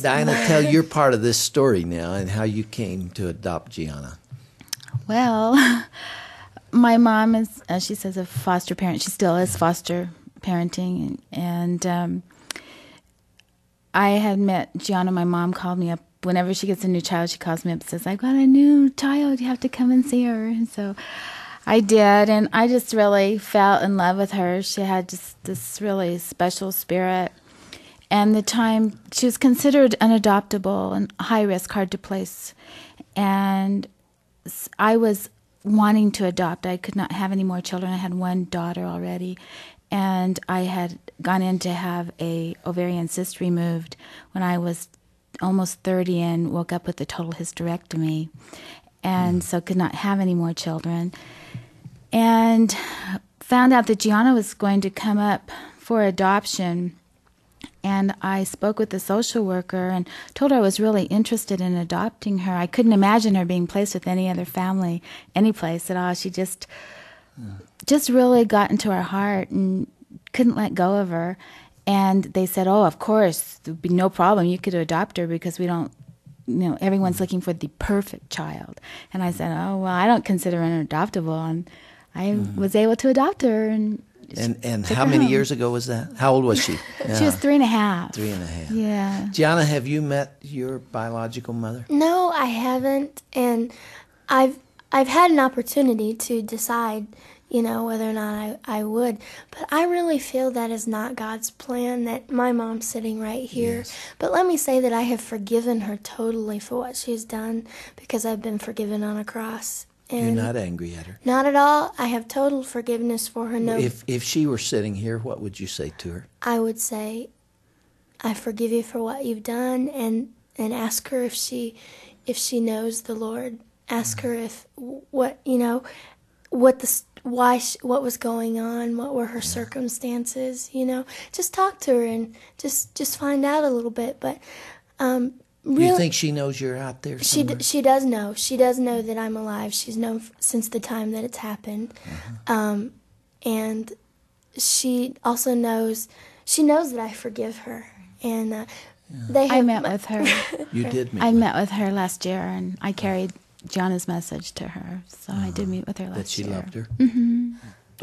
Diana, tell your part of this story now and how you came to adopt Gianna. Well, my mom is, as she says, a foster parent. She still is foster parenting. And I had met Gianna. My mom called me up. Whenever she gets a new child, she calls me up and says, I've got a new child. You have to come and see her. And so I did. And I just really fell in love with her. She had just this really special spirit. And the time, she was considered unadoptable and high risk, hard to place. And I was wanting to adopt. I could not have any more children. I had one daughter already. And I had gone in to have a ovarian cyst removed when I was almost 30 and woke up with a total hysterectomy. And so could not have any more children. And found out that Gianna was going to come up for adoption. And I spoke with the social worker and told her I was really interested in adopting her. I couldn't imagine her being placed with any other family, any place at all. She just really got into our heart and couldn't let go of her. And they said, oh, of course, there'd be no problem. You could adopt her because we don't, everyone's looking for the perfect child. And I said, oh, well, I don't consider her adoptable. And I was able to adopt her. And how many years ago was that? How old was she? She was 3.5. 3.5. Yeah. Gianna, have you met your biological mother? No, I haven't. And I've had an opportunity to decide, whether or not I would. But I really feel that is not God's plan, that my mom's sitting right here. Yes. But let me say that I have forgiven her totally for what she's done because I've been forgiven on a cross. And you're not angry at her? Not at all. I have total forgiveness for her. No. If she were sitting here, what would you say to her? I would say, I forgive you for what you've done, and ask her if she knows the Lord. Ask her if what was going on, what were her circumstances. Just talk to her and just find out a little bit. But really, you think she knows you're out there somewhere? She does know. She does know that I'm alive. She's known since the time that it's happened. And she also knows. She knows that I forgive her. And I met with her. You did meet. I met with her last year, and I carried Gianna's message to her. So I did meet with her last year. That she loved her? Mm-hmm.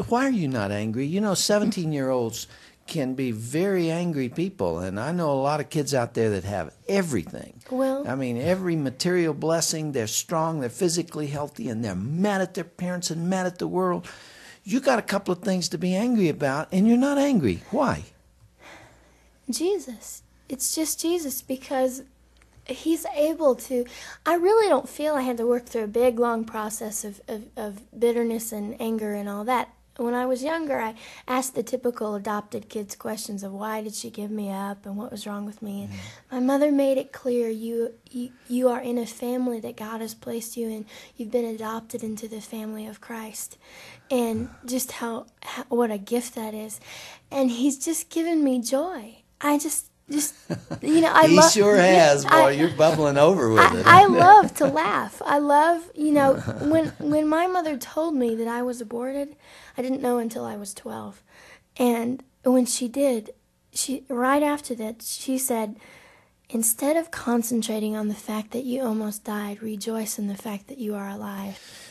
Why are you not angry? 17-year-olds can be very angry people, and I know a lot of kids out there that have everything. Well, I mean, every material blessing. They're strong, they're physically healthy, and they're mad at their parents and mad at the world. You got a couple of things to be angry about, and you're not angry. Why? Jesus. It's just Jesus, because he's able to. I really don't feel I had to work through a big, long process of bitterness and anger and all that. When I was younger, I asked the typical adopted kids questions of why did she give me up and what was wrong with me. And my mother made it clear, you are in a family that God has placed you in. You've been adopted into the family of Christ. And just how what a gift that is. And he's just given me joy. I just I he sure has, boy. You're bubbling over with it. I love to laugh. I love, when my mother told me that I was aborted, I didn't know until I was 12. And when she did, right after that, she said, instead of concentrating on the fact that you almost died, rejoice in the fact that you are alive.